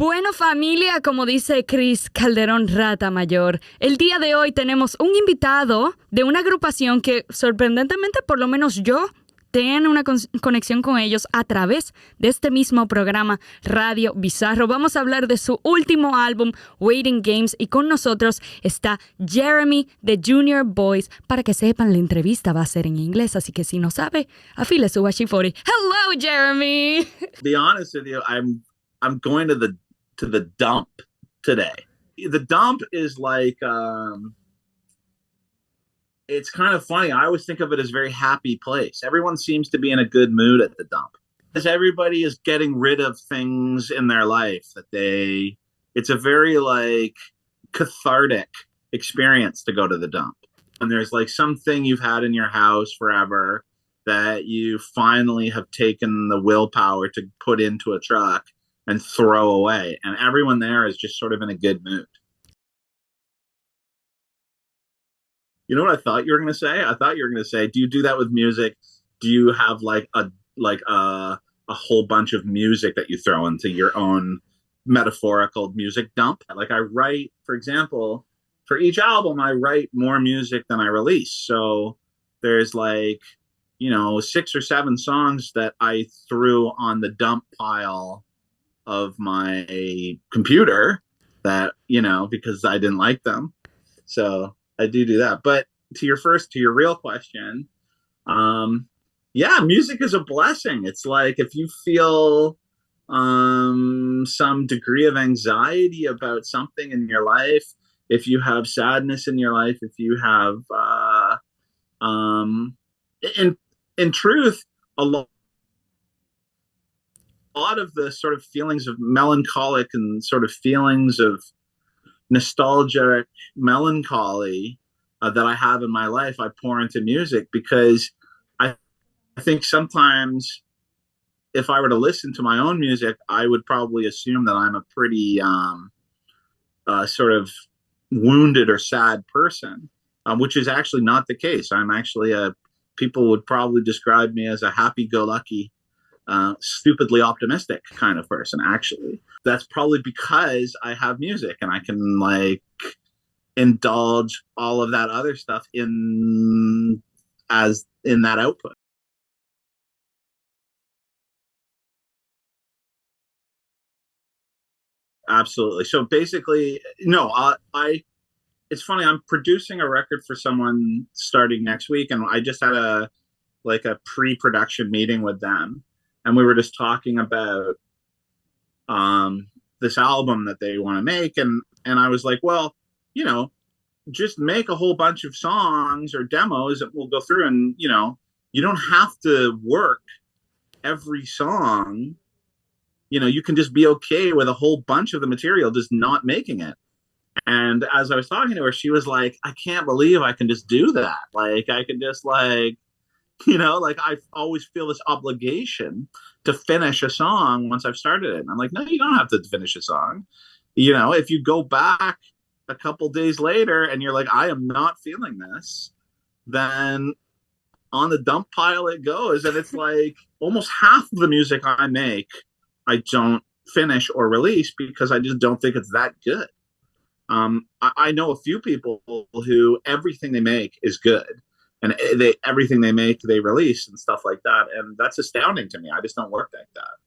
Bueno, familia, como dice Chris Calderón Rata Mayor, el día de hoy tenemos un invitado de una agrupación que sorprendentemente, por lo menos yo, tengo una conexión con ellos a través de este mismo programa Radio Bizarro. Vamos a hablar de su último álbum, Waiting Games, y con nosotros está Jeremy de Junior Boys. Para que sepan, la entrevista va a ser en inglés, así que si no sabe, afile su Washifori. Hello, Jeremy! To be honest with you, I'm going to the dump today. The dump is like it's kind of funny. I always think of it as a very happy place. Everyone seems to be in a good mood at the dump. As everybody is getting rid of things in their life it's a very like cathartic experience to go to the dump. And there's like something you've had in your house forever that you finally have taken the willpower to put into a truck and throw away. And everyone there is just sort of in a good mood. You know what I thought you were going to say? I thought you were going to say, do you do that with music? Do you have like a whole bunch of music that you throw into your own metaphorical music dump? Like I write, for example, for each album, I write more music than I release. So there's like, 6 or 7 songs that I threw on the dump pile of my computer that, because I didn't like them. So I do that. But to your real question, music is a blessing. It's like if you feel some degree of anxiety about something in your life, if you have sadness in your life, if you have, in truth, a lot of the sort of feelings of melancholic and sort of feelings of nostalgic melancholy that I have in my life, I pour into music because I think sometimes if I were to listen to my own music, I would probably assume that I'm a pretty sort of wounded or sad person, which is actually not the case. I'm actually people would probably describe me as a happy-go-lucky, stupidly optimistic kind of person, actually. That's probably because I have music and I can like indulge all of that other stuff in that output. Absolutely. So basically, no, it's funny. I'm producing a record for someone starting next week, and I just had a pre-production meeting with them, and we were just talking about this album that they want to make, and I was like, well, just make a whole bunch of songs or demos that we'll go through, and you don't have to work every song. You can just be okay with a whole bunch of the material just not making it. And as I was talking to her, she was like, I can't believe I can just do that. Like I can just like I always feel this obligation to finish a song once I've started it. And I'm like, no, you don't have to finish a song. If you go back a couple days later and you're like, I am not feeling this, then on the dump pile it goes. And it's like almost half of the music I make, I don't finish or release because I just don't think it's that good. I know a few people who everything they make is good. And everything they make, they release and stuff like that. And that's astounding to me. I just don't work like that.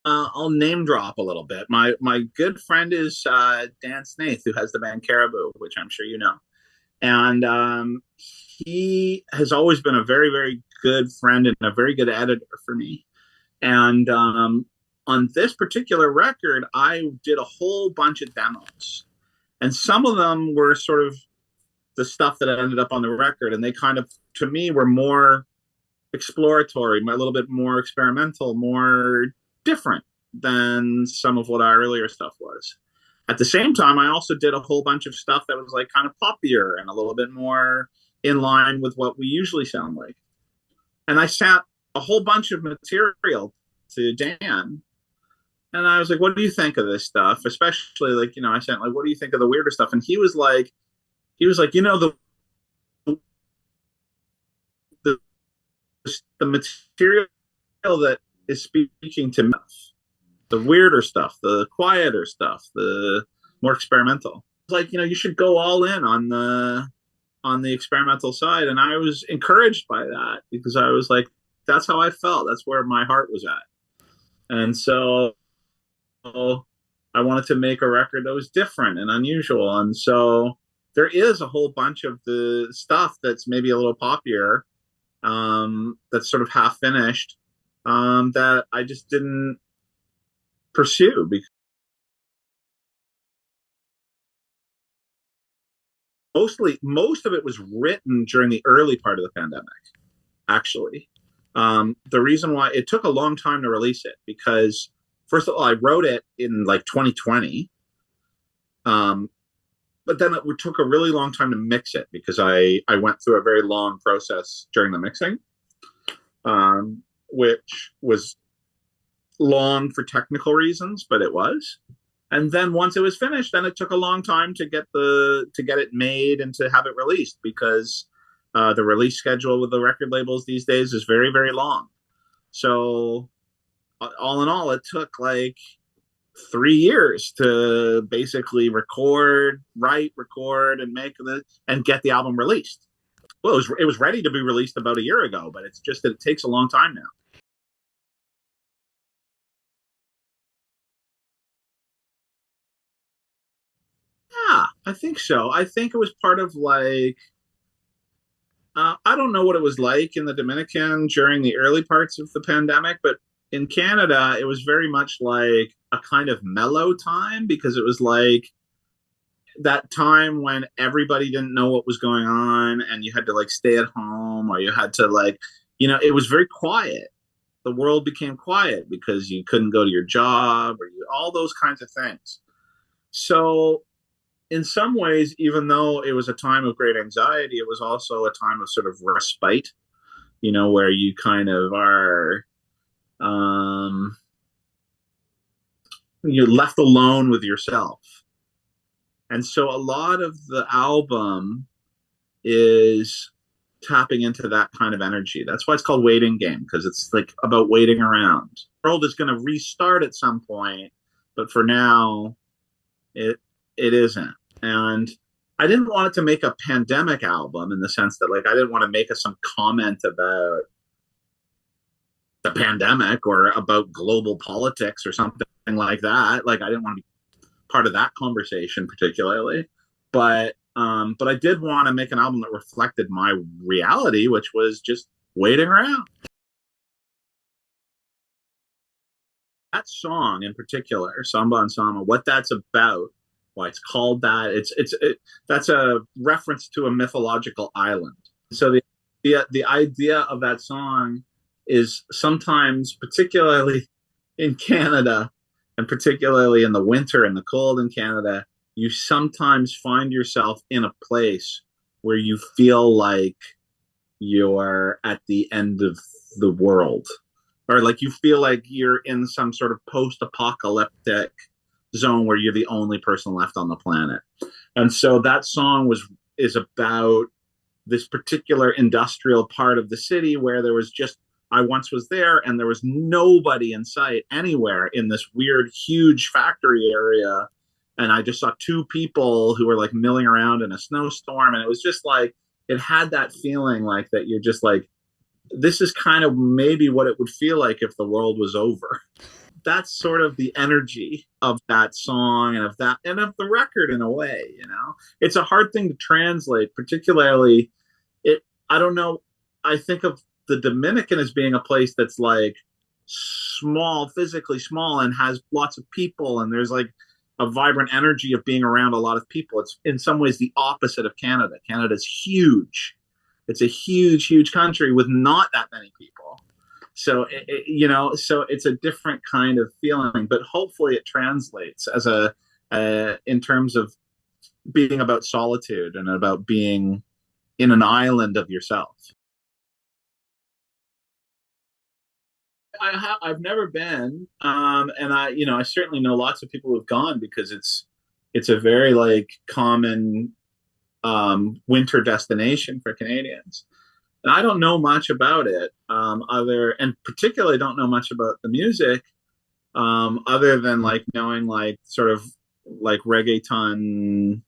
I'll name drop a little bit. My good friend is Dan Snaith, who has the band Caribou, which I'm sure you know. And he has always been a very, very good friend and a very good editor for me. And on this particular record, I did a whole bunch of demos. And some of them were sort of the stuff that ended up on the record. And they kind of, to me, were more exploratory, a little bit more experimental, more different than some of what our earlier stuff was. At the same time, I also did a whole bunch of stuff that was like kind of poppier and a little bit more in line with what we usually sound like. And I sent a whole bunch of material to Dan. And I was like, what do you think of this stuff? Especially like, I sent like, what do you think of the weirder stuff? And he was like, the material that is speaking to me. The weirder stuff, the quieter stuff, the more experimental. It's like, you should go all in on the experimental side. And I was encouraged by that because I was like, that's how I felt. That's where my heart was at. And so I wanted to make a record that was different and unusual. And so there is a whole bunch of the stuff that's maybe a little poppier, that's sort of half finished, that I just didn't pursue because most of it was written during the early part of the pandemic, actually. The reason why it took a long time to release it, because first of all, I wrote it in like 2020. But then it took a really long time to mix it because I went through a very long process during the mixing, which was long for technical reasons, but it was. And then once it was finished, then it took a long time to get it made and to have it released, because the release schedule with the record labels these days is very, very long. So all in all, it took like 3 years to basically write, record, and and get the album released. Well, it was ready to be released about a year ago, but it's just that it takes a long time now. Yeah, I think so. I think it was part of like, I don't know what it was like in the Dominican during the early parts of the pandemic, but in Canada, it was very much like a kind of mellow time, because it was like that time when everybody didn't know what was going on and you had to like stay at home, or you had to like, it was very quiet. The world became quiet because you couldn't go to your job, or all those kinds of things. So in some ways, even though it was a time of great anxiety, it was also a time of sort of respite, where you kind of are, you're left alone with yourself. And so a lot of the album is tapping into that kind of energy. That's why it's called Waiting Game, because it's like about waiting around. The world is going to restart at some point, but for now, it isn't. And I didn't want it to make a pandemic album, in the sense that like I didn't want to make some comment about the pandemic or about global politics or something like that. Like I didn't want to be part of that conversation particularly, but I did want to make an album that reflected my reality, which was just waiting around. That song in particular, Samba and Sama, what that's about, why it's called that, that's a reference to a mythological island. So the idea of that song is sometimes, particularly in Canada, and particularly in the winter and the cold in Canada, you sometimes find yourself in a place where you feel like you're at the end of the world, or like you feel like you're in some sort of post-apocalyptic zone where you're the only person left on the planet. And so that song is about this particular industrial part of the city where I once was there, and there was nobody in sight anywhere in this weird, huge factory area. And I just saw two people who were like milling around in a snowstorm. And it was just like, it had that feeling like that you're just like, this is kind of maybe what it would feel like if the world was over. That's sort of the energy of that song and of the record in a way, It's a hard thing to translate, particularly I don't know. I think of the Dominican as being a place that's like small, physically small, and has lots of people, and there's like a vibrant energy of being around a lot of people. It's in some ways the opposite of Canada. Canada's huge. It's a huge, huge country with not that many people. So, so it's a different kind of feeling, but hopefully it translates in terms of being about solitude and about being in an island of yourself. I've never been, and I certainly know lots of people who've gone, because it's a very like common winter destination for Canadians. And I don't know much about it, and particularly don't know much about the music, other than like knowing like sort of like reggaeton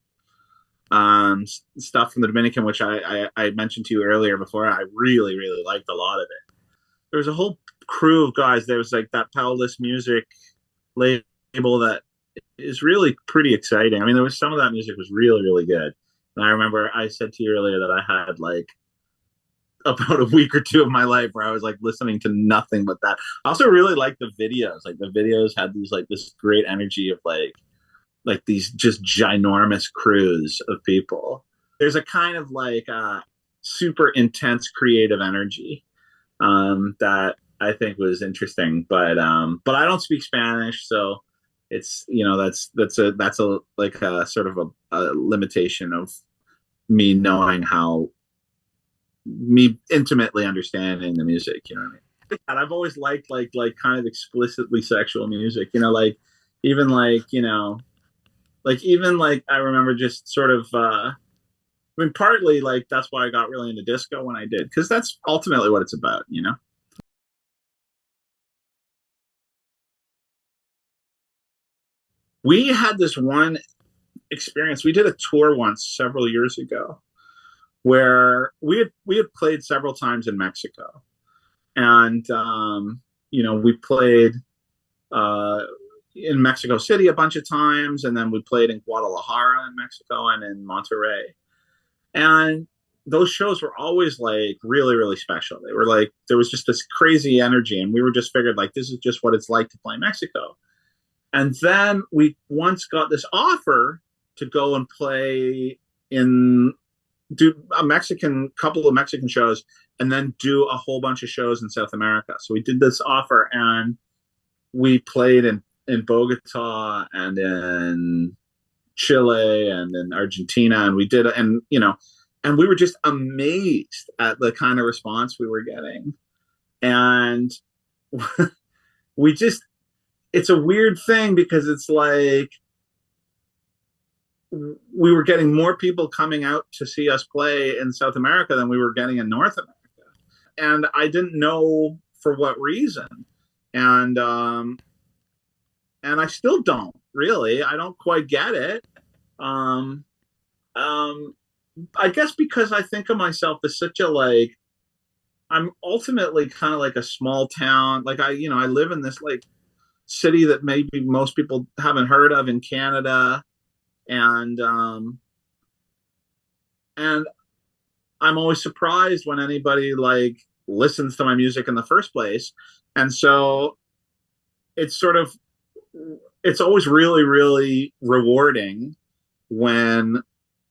stuff from the Dominican, which I mentioned to you earlier before. I really, really liked a lot of it. There was a whole crew of guys. There was like that Paulist Music label that is really pretty exciting. I mean, there was some of that music was really, really good. And I remember I said to you earlier that I had like about a week or two of my life where I was like listening to nothing but that. I also really liked the videos. Like the videos had these like this great energy of like these just ginormous crews of people. There's a kind of like super intense creative energy that I think was interesting. But I don't speak Spanish, so it's that's a like a sort of a limitation of me knowing how me intimately understanding the music. You know what I mean? And I've always liked like kind of explicitly sexual music. You know, like even like like even like I remember just sort of I mean partly like that's why I got really into disco when I did, because that's ultimately what it's about, you know. We had this one experience. We did a tour once several years ago where we had played several times in Mexico, and we played uh, in Mexico City a bunch of times, and then we played in Guadalajara in Mexico and in Monterrey. And those shows were always like really, really special. They were like there was just this crazy energy, and we were just figured like this is just what it's like to play Mexico. And then we once got this offer to go and play in do a Mexican couple of Mexican shows and then do a whole bunch of shows in South America. So we did this offer and we played in Bogota and in Chile and in Argentina, and we did and we were just amazed at the kind of response we were getting. And we just it's a weird thing because it's like we were getting more people coming out to see us play in South America than we were getting in North America. And I didn't know for what reason. And and I still don't really. I don't quite get it. Um um I guess because I think of myself as such a like I'm ultimately kind of like a small town. Like I live in this like city that maybe most people haven't heard of in Canada, and and I'm always surprised when anybody like listens to my music in the first place. And so it's sort of it's always really, really rewarding when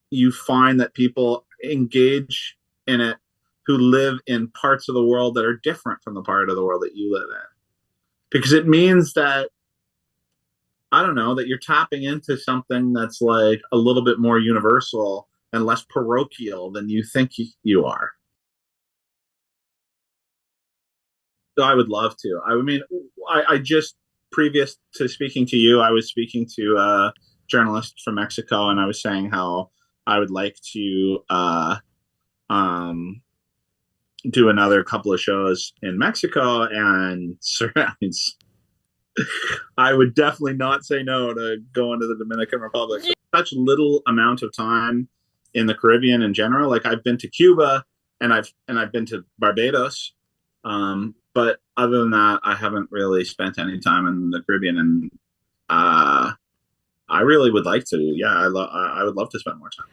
you find that people engage in it who live in parts of the world that are different from the part of the world that you live in. Because it means that I don't know, that you're tapping into something that's like a little bit more universal and less parochial than you think you are. So I would love to. I mean, I just previous to speaking to you, I was speaking to a journalist from Mexico, and I was saying how I would like to um, do another couple of shows in Mexico and surrounds. I would definitely not say no to going to the Dominican Republic. So such little amount of time in the Caribbean in general. Like I've been to Cuba and I've been to Barbados, but other than that, I haven't really spent any time in the Caribbean. And I really would like to. Yeah, I would love to spend more time.